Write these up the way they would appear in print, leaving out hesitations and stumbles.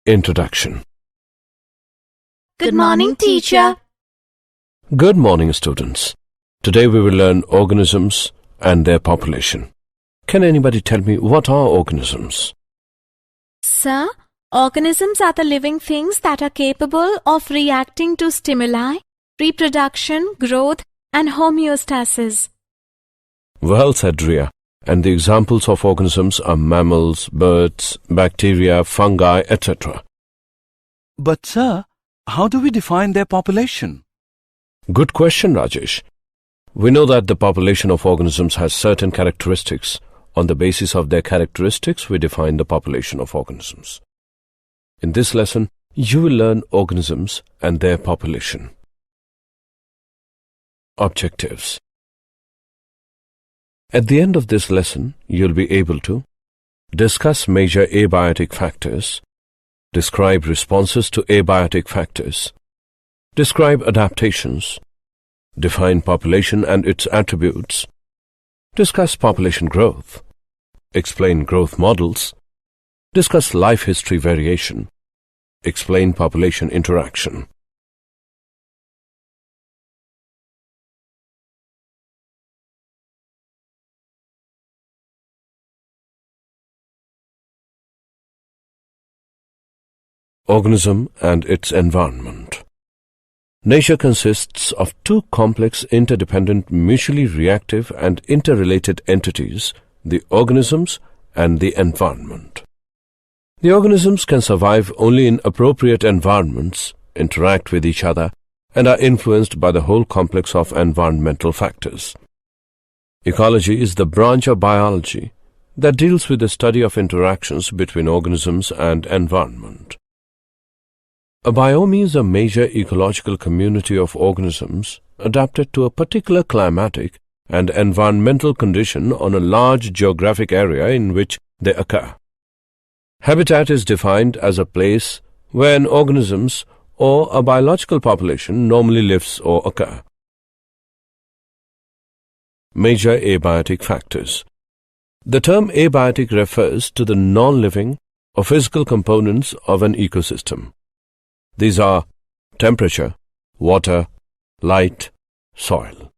Introduction. Good morning, teacher. Good morning, students. Today we will learn organisms and their population. Can anybody tell me what are organisms? Sir, organisms are the living things that are capable of reacting to stimuli, reproduction, growth, and homeostasis. Well said, Ria. And the examples of organisms are mammals, birds, bacteria, fungi, etc. But sir, how do we define their population? Good question, Rajesh. We know that the population of organisms has certain characteristics. On the basis of their characteristics, we define the population of organisms. In this lesson, you will learn organisms and their population. Objectives. At the end of this lesson, you'll be able to discuss major abiotic factors, describe responses to abiotic factors, describe adaptations, define population and its attributes, discuss population growth, explain growth models, discuss life history variation, explain population interaction. Organism and its environment. Nature consists of two complex, interdependent, mutually reactive and interrelated entities, the organisms and the environment. The organisms can survive only in appropriate environments, interact with each other, and are influenced by the whole complex of environmental factors. Ecology is the branch of biology that deals with the study of interactions between organisms and environment. A biome is a major ecological community of organisms adapted to a particular climatic and environmental condition on a large geographic area in which they occur. Habitat is defined as a place where an organisms or a biological population normally lives or occur. Major abiotic factors. The term abiotic refers to the non-living or physical components of an ecosystem. These are temperature, water, light, soil.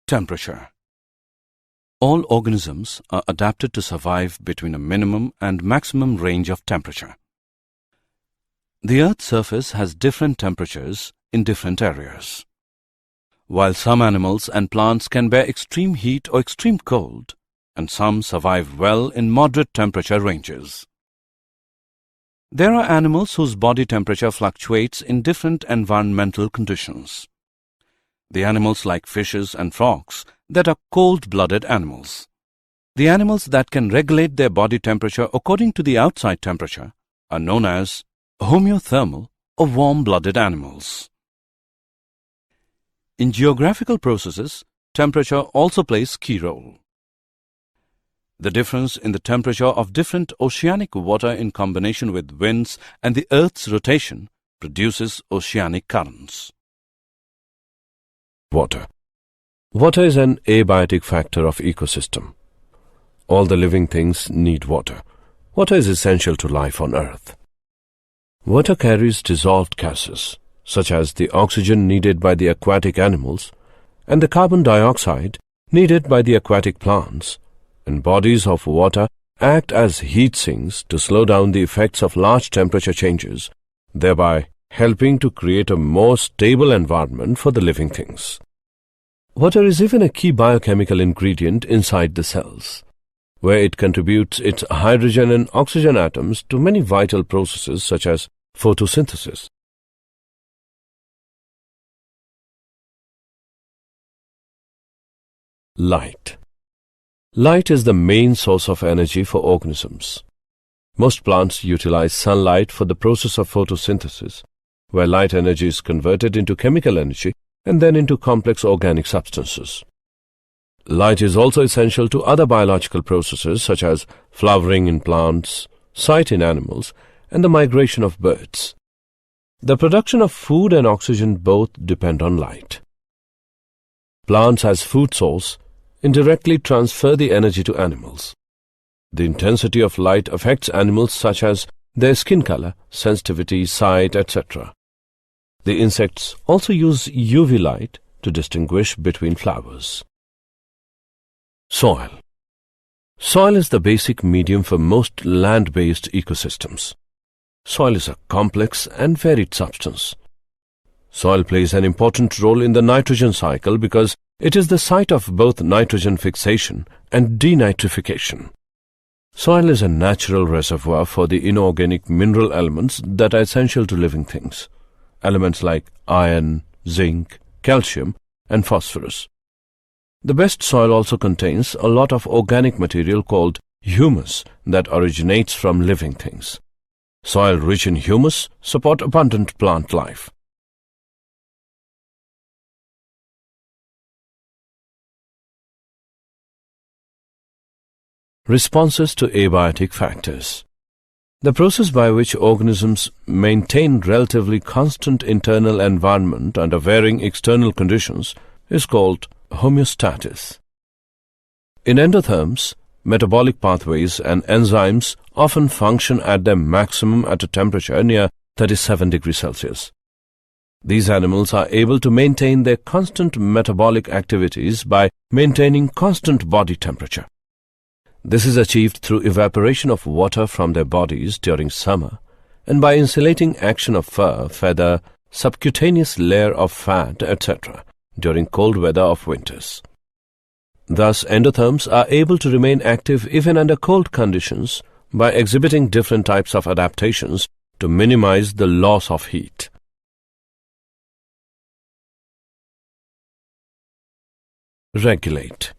Temperature. All organisms are adapted to survive between a minimum and maximum range of temperature. The Earth's surface has different temperatures in different areas. While some animals and plants can bear extreme heat or extreme cold, and some survive well in moderate temperature ranges. There are animals whose body temperature fluctuates in different environmental conditions. The animals like fishes and frogs that are cold-blooded animals. The animals that can regulate their body temperature according to the outside temperature are known as homeothermal or warm-blooded animals. In geographical processes, temperature also plays key role. The difference in the temperature of different oceanic water in combination with winds and the Earth's rotation produces oceanic currents. Water. Water is an abiotic factor of ecosystem. All the living things need water. Water is essential to life on Earth. Water carries dissolved gases, such as the oxygen needed by the aquatic animals and the carbon dioxide needed by the aquatic plants, and bodies of water act as heat sinks to slow down the effects of large temperature changes, thereby helping to create a more stable environment for the living things. Water is even a key biochemical ingredient inside the cells, where it contributes its hydrogen and oxygen atoms to many vital processes such as photosynthesis. Light. Light is the main source of energy for organisms. Most plants utilize sunlight for the process of photosynthesis, where light energy is converted into chemical energy and then into complex organic substances. Light is also essential to other biological processes such as flowering in plants, sight in animals, and the migration of birds. The production of food and oxygen both depend on light. Plants as food source indirectly transfer the energy to animals. The intensity of light affects animals such as their skin color, sensitivity, sight, etc. The insects also use UV light to distinguish between flowers. Soil. Soil is the basic medium for most land-based ecosystems. Soil is a complex and varied substance. Soil plays an important role in the nitrogen cycle because it is the site of both nitrogen fixation and denitrification. Soil is a natural reservoir for the inorganic mineral elements that are essential to living things. Elements like iron, zinc, calcium, and phosphorus. The best soil also contains a lot of organic material called humus that originates from living things. Soil rich in humus support abundant plant life. Responses to abiotic factors. The process by which organisms maintain relatively constant internal environment under varying external conditions is called homeostasis. In endotherms, metabolic pathways and enzymes often function at their maximum at a temperature near 37 degrees Celsius. These animals are able to maintain their constant metabolic activities by maintaining constant body temperature. This is achieved through evaporation of water from their bodies during summer and by insulating action of fur, feather, subcutaneous layer of fat, etc. during cold weather of winters. Thus, endotherms are able to remain active even under cold conditions by exhibiting different types of adaptations to minimize the loss of heat. Regulate.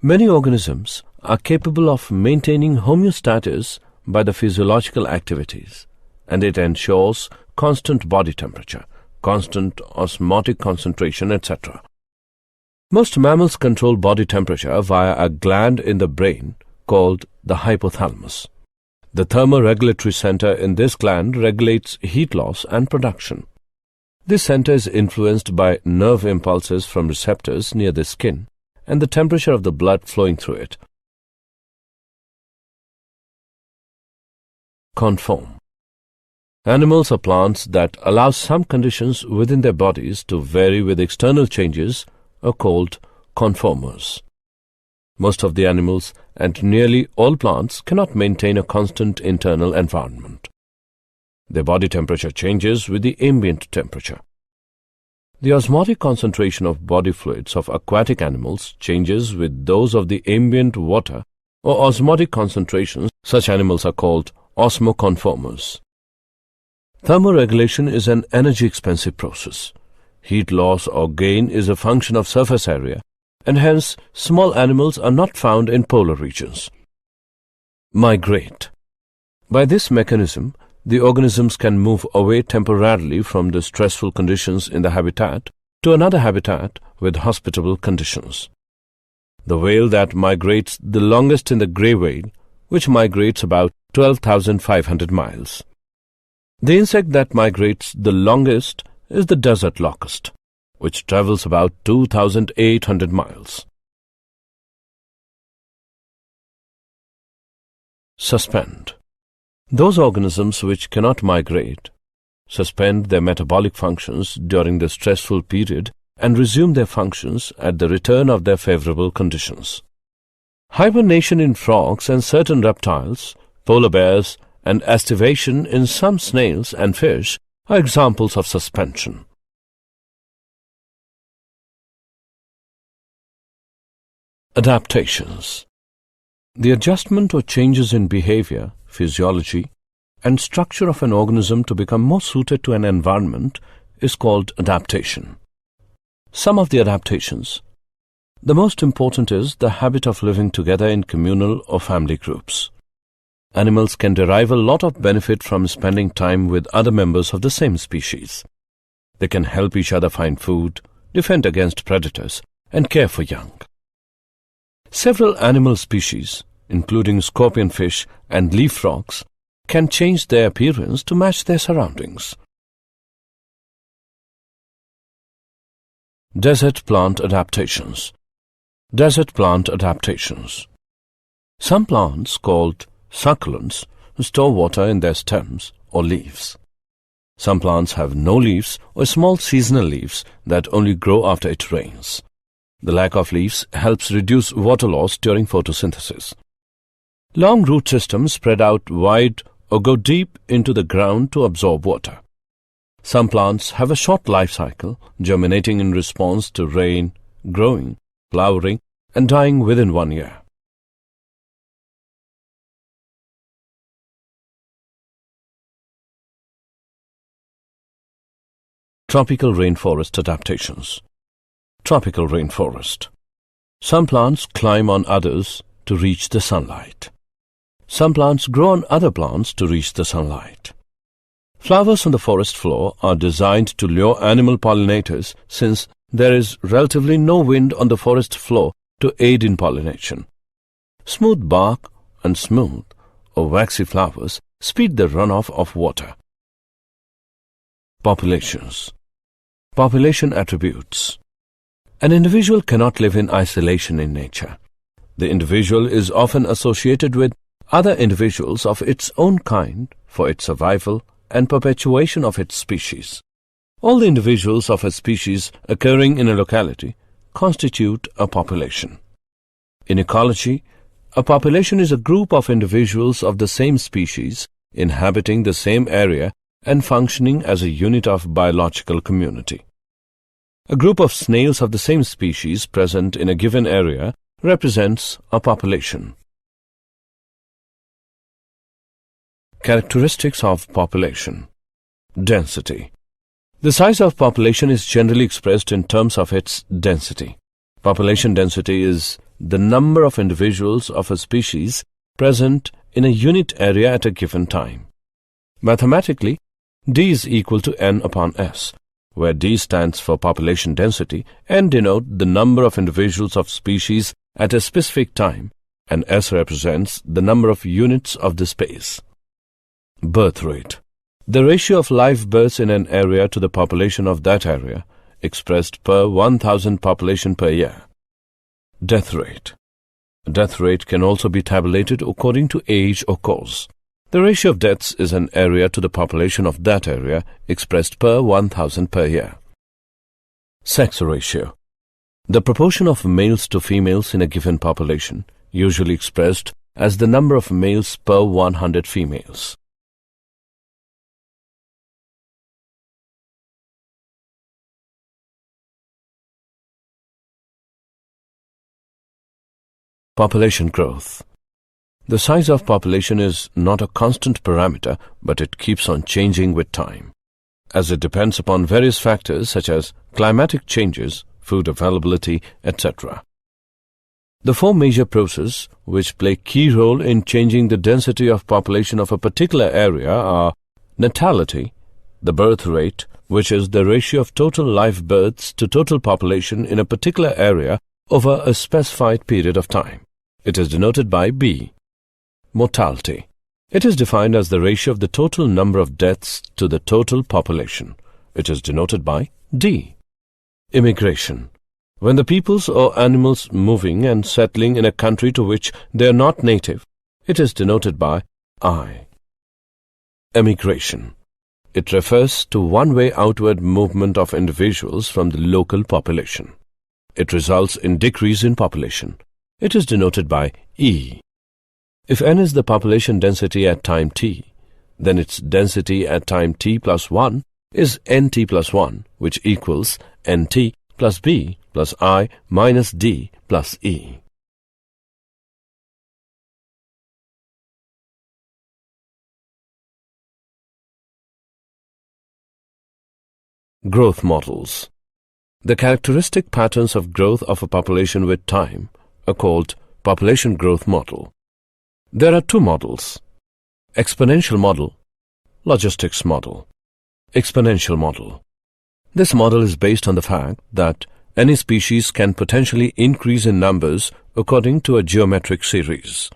Many organisms are capable of maintaining homeostasis by the physiological activities, and it ensures constant body temperature, constant osmotic concentration, etc. Most mammals control body temperature via a gland in the brain called the hypothalamus. The thermoregulatory center in this gland regulates heat loss and production. This center is influenced by nerve impulses from receptors near the skin and the temperature of the blood flowing through it. Conform. Animals or plants that allow some conditions within their bodies to vary with external changes are called conformers. Most of the animals and nearly all plants cannot maintain a constant internal environment. Their body temperature changes with the ambient temperature. The osmotic concentration of body fluids of aquatic animals changes with those of the ambient water or osmotic concentrations. Such animals are called osmoconformers. Thermoregulation is an energy-expensive process. Heat loss or gain is a function of surface area, and hence small animals are not found in polar regions. Migrate. By this mechanism, the organisms can move away temporarily from the stressful conditions in the habitat to another habitat with hospitable conditions. The whale that migrates the longest in the grey whale, which migrates about 12,500 miles. The insect that migrates the longest is the desert locust, which travels about 2,800 miles. Suspend. Those organisms which cannot migrate suspend their metabolic functions during the stressful period and resume their functions at the return of their favorable conditions. Hibernation in frogs and certain reptiles, polar bears, and aestivation in some snails and fish are examples of suspension. Adaptations. The adjustment or changes in behavior, physiology, and structure of an organism to become more suited to an environment is called adaptation. Some of the adaptations. The most important is the habit of living together in communal or family groups. Animals can derive a lot of benefit from spending time with other members of the same species. They can help each other find food, defend against predators, and care for young. Several animal species, including scorpionfish and leaf frogs, can change their appearance to match their surroundings. Desert plant adaptations. Desert plant adaptations. Some plants, called succulents, store water in their stems or leaves. Some plants have no leaves or small seasonal leaves that only grow after it rains. The lack of leaves helps reduce water loss during photosynthesis. Long root systems spread out wide or go deep into the ground to absorb water. Some plants have a short life cycle, germinating in response to rain, growing, flowering, and dying within 1 year. Tropical rainforest adaptations. Tropical rainforest. Some plants climb on others to reach the sunlight. Some plants grow on other plants to reach the sunlight. Flowers on the forest floor are designed to lure animal pollinators since there is relatively no wind on the forest floor to aid in pollination. Smooth bark and smooth or waxy flowers speed the runoff of water. Populations. Population attributes. An individual cannot live in isolation in nature. The individual is often associated with other individuals of its own kind for its survival and perpetuation of its species. All the individuals of a species occurring in a locality constitute a population. In ecology, a population is a group of individuals of the same species inhabiting the same area and functioning as a unit of biological community. A group of snails of the same species present in a given area represents a population. Characteristics of population. Density. The size of population is generally expressed in terms of its density. Population density is the number of individuals of a species present in a unit area at a given time. Mathematically, D is equal to N upon S, where D stands for population density and denote the number of individuals of species at a specific time, and S represents the number of units of the space. Birth rate. The ratio of live births in an area to the population of that area, expressed per 1,000 population per year. Death rate. Death rate can also be tabulated according to age or cause. The ratio of deaths is an area to the population of that area expressed per 1,000 per year. Sex ratio. The proportion of males to females in a given population, usually expressed as the number of males per 100 females. Population growth. The size of population is not a constant parameter, but it keeps on changing with time, as it depends upon various factors such as climatic changes, food availability, etc. The four major processes which play key role in changing the density of population of a particular area are natality, the birth rate, which is the ratio of total live births to total population in a particular area over a specified period of time. It is denoted by B. Mortality. It is defined as the ratio of the total number of deaths to the total population. It is denoted by D. Immigration. When the peoples or animals moving and settling in a country to which they are not native, it is denoted by I. Emigration. It refers to one-way outward movement of individuals from the local population. It results in decrease in population. It is denoted by E. If n is the population density at time t, then its density at time t plus 1 is nt plus 1, which equals nt plus b plus I minus d plus E. Growth models. The characteristic patterns of growth of a population with time are called population growth model. There are two models: exponential model, logistics model. Exponential model. This model is based on the fact that any species can potentially increase in numbers according to a geometric series.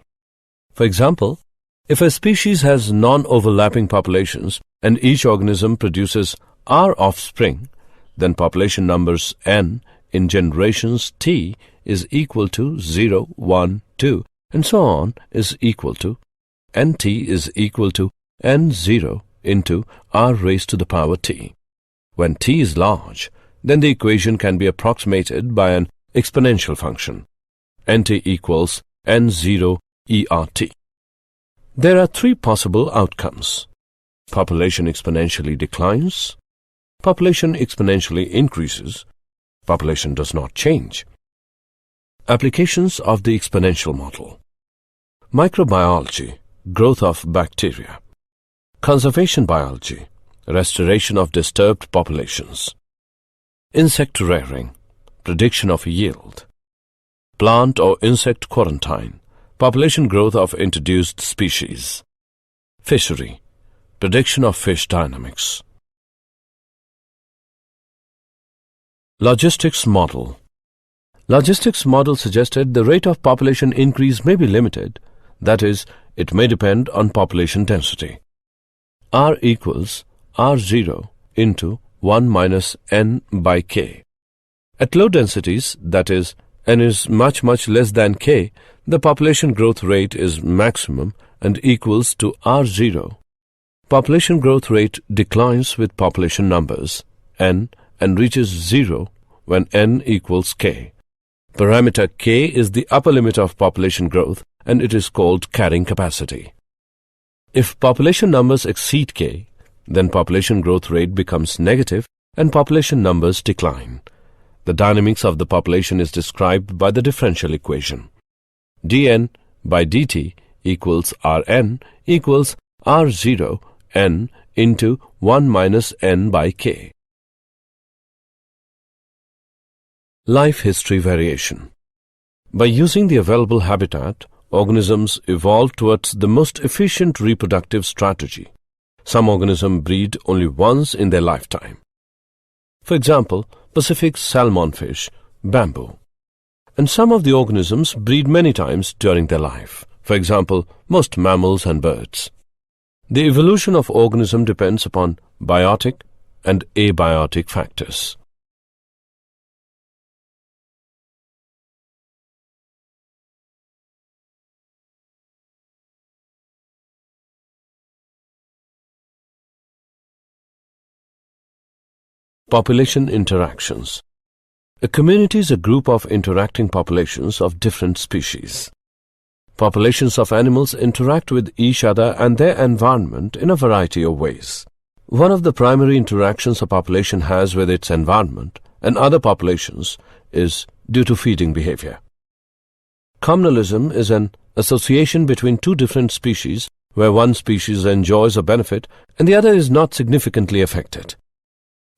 For example, if a species has non-overlapping populations and each organism produces R offspring, then population numbers n in generations t is equal to 0, 1, 2, and so on is equal to nt is equal to n0 into r raised to the power t. When t is large, then the equation can be approximated by an exponential function. Nt equals n0 ert. There are three possible outcomes. Population exponentially declines, population exponentially increases, population does not change. Applications of the exponential model: microbiology, growth of bacteria; conservation biology, restoration of disturbed populations; insect rearing, prediction of yield; plant or insect quarantine, population growth of introduced species; fishery, prediction of fish dynamics. Logistics model. Logistics model suggested the rate of population increase may be limited, that is, it may depend on population density. R equals R0 into 1 minus n by k. At low densities, that is, n is much less than k, the population growth rate is maximum and equals to R0. Population growth rate declines with population numbers, n, and reaches 0 when n equals k. Parameter k is the upper limit of population growth and it is called carrying capacity. If population numbers exceed k, then population growth rate becomes negative and population numbers decline. The dynamics of the population is described by the differential equation. dn by dt equals rn equals r0 n into 1 minus n by k. Life history variation. By using the available habitat, organisms evolve towards the most efficient reproductive strategy. Some organisms breed only once in their lifetime. For example, Pacific salmon fish, bamboo. And some of the organisms breed many times during their life. For example, most mammals and birds. The evolution of organism depends upon biotic and abiotic factors. Population interactions. A community is a group of interacting populations of different species. Populations of animals interact with each other and their environment in a variety of ways. One of the primary interactions a population has with its environment and other populations is due to feeding behavior. Communalism is an association between two different species where one species enjoys a benefit and the other is not significantly affected.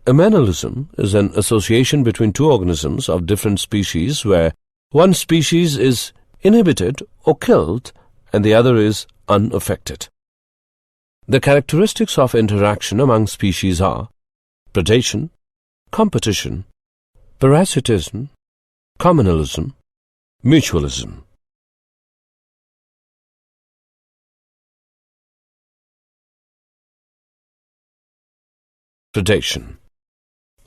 Amenalism is an association between two organisms of different species where one species is inhibited or killed and the other is unaffected. The characteristics of interaction among species are predation, competition, parasitism, communalism, mutualism. Predation.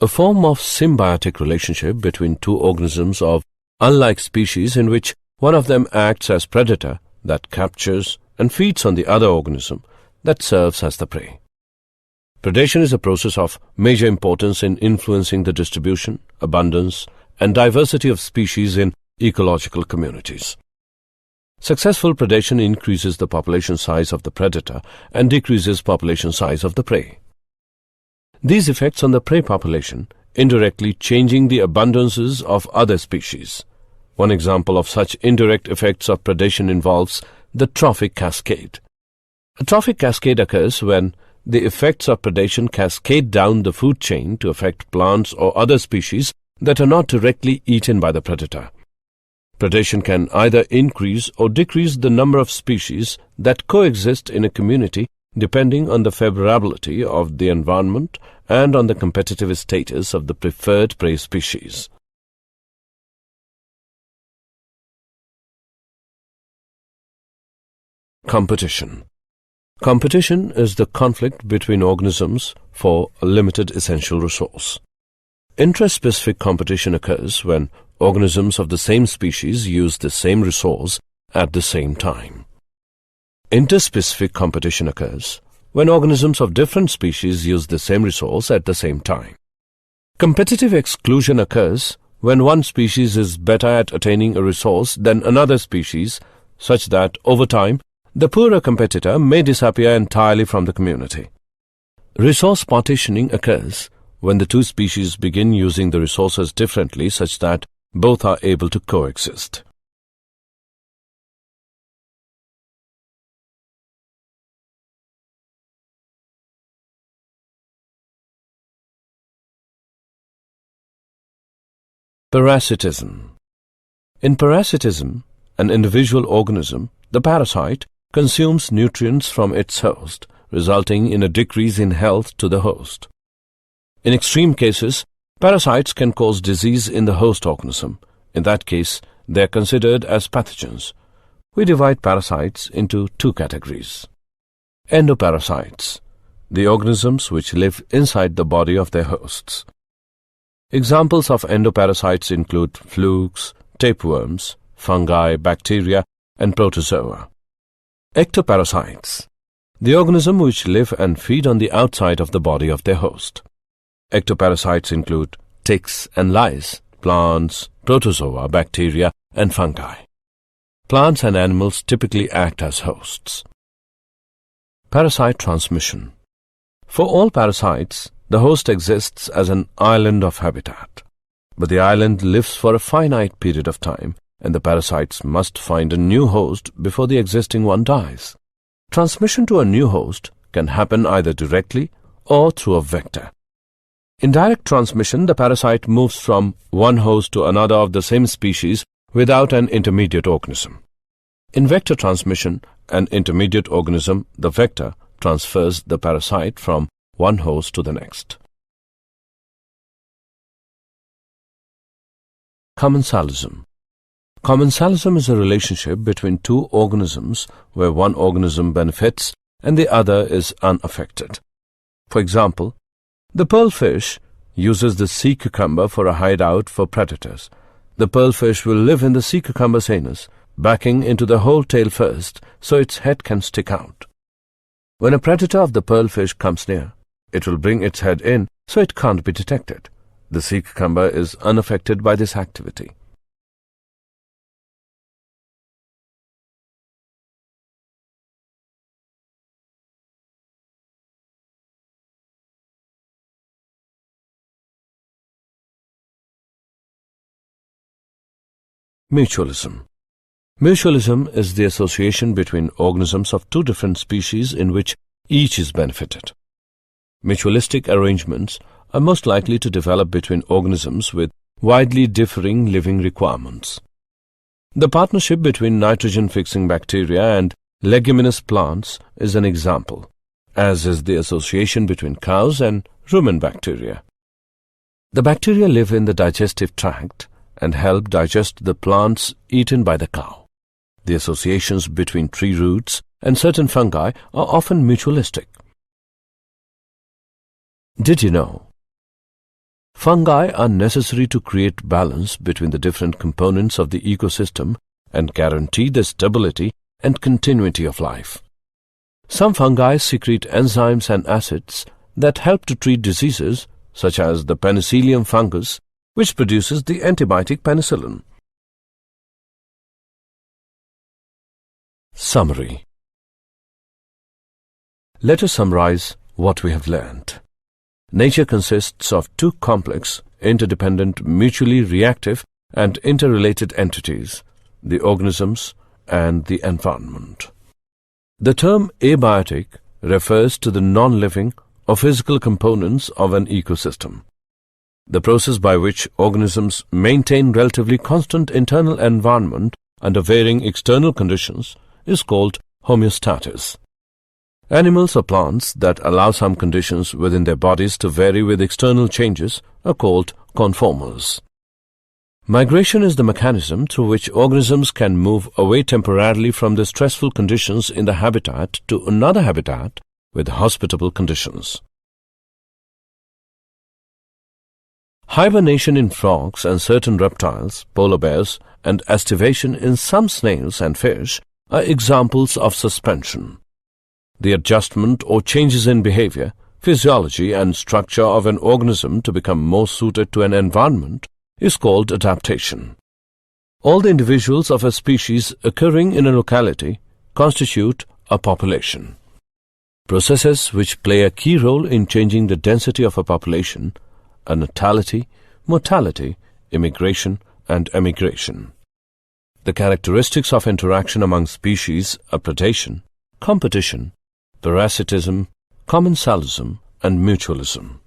A form of symbiotic relationship between two organisms of unlike species in which one of them acts as predator that captures and feeds on the other organism that serves as the prey. Predation is a process of major importance in influencing the distribution, abundance, and diversity of species in ecological communities. Successful predation increases the population size of the predator and decreases population size of the prey. These effects on the prey population indirectly changing the abundances of other species. One example of such indirect effects of predation involves the trophic cascade. A trophic cascade occurs when the effects of predation cascade down the food chain to affect plants or other species that are not directly eaten by the predator. Predation can either increase or decrease the number of species that coexist in a community depending on the favorability of the environment and on the competitive status of the preferred prey species. Competition. Competition is the conflict between organisms for a limited essential resource. Intraspecific competition occurs when organisms of the same species use the same resource at the same time. Interspecific competition occurs when organisms of different species use the same resource at the same time. Competitive exclusion occurs when one species is better at attaining a resource than another species, such that over time the poorer competitor may disappear entirely from the community. Resource partitioning occurs when the two species begin using the resources differently, such that both are able to coexist. Parasitism. In parasitism, an individual organism, the parasite, consumes nutrients from its host, resulting in a decrease in health to the host. In extreme cases, parasites can cause disease in the host organism. In that case, they are considered as pathogens. We divide parasites into two categories. Endoparasites, the organisms which live inside the body of their hosts. Examples of endoparasites include flukes, tapeworms, fungi, bacteria, and protozoa. Ectoparasites, the organisms which live and feed on the outside of the body of their host. Ectoparasites include ticks and lice, plants, protozoa, bacteria, and fungi. Plants and animals typically act as hosts. Parasite transmission. For all parasites, the host exists as an island of habitat. But the island lives for a finite period of time, and the parasites must find a new host before the existing one dies. Transmission to a new host can happen either directly or through a vector. In direct transmission, the parasite moves from one host to another of the same species without an intermediate organism. In vector transmission, an intermediate organism, the vector, transfers the parasite from one host to the next. Commensalism. Commensalism is a relationship between two organisms where one organism benefits and the other is unaffected. For example, the pearlfish uses the sea cucumber for a hideout for predators. The pearlfish will live in the sea cucumber's anus, backing into the whole tail first so its head can stick out. When a predator of the pearlfish comes near, it will bring its head in so it can't be detected. The sea cucumber is unaffected by this activity. Mutualism. Mutualism is the association between organisms of two different species in which each is benefited. Mutualistic arrangements are most likely to develop between organisms with widely differing living requirements. The partnership between nitrogen-fixing bacteria and leguminous plants is an example, as is the association between cows and rumen bacteria. The bacteria live in the digestive tract and help digest the plants eaten by the cow. The associations between tree roots and certain fungi are often mutualistic. Did you know? Fungi are necessary to create balance between the different components of the ecosystem and guarantee the stability and continuity of life. Some fungi secrete enzymes and acids that help to treat diseases, such as the penicillium fungus, which produces the antibiotic penicillin. Summary. Let us summarize what we have learned. Nature consists of two complex, interdependent, mutually reactive and interrelated entities, the organisms and the environment. The term abiotic refers to the non-living or physical components of an ecosystem. The process by which organisms maintain relatively constant internal environment under varying external conditions is called homeostasis. Animals or plants that allow some conditions within their bodies to vary with external changes are called conformers. Migration is the mechanism through which organisms can move away temporarily from the stressful conditions in the habitat to another habitat with hospitable conditions. Hibernation in frogs and certain reptiles, polar bears, and estivation in some snails and fish are examples of suspension. The adjustment or changes in behavior, physiology and structure of an organism to become more suited to an environment is called adaptation. All the individuals of a species occurring in a locality constitute a population. Processes which play a key role in changing the density of a population are natality, mortality, immigration, and emigration. The characteristics of interaction among species are predation, competition, parasitism, commensalism, and mutualism.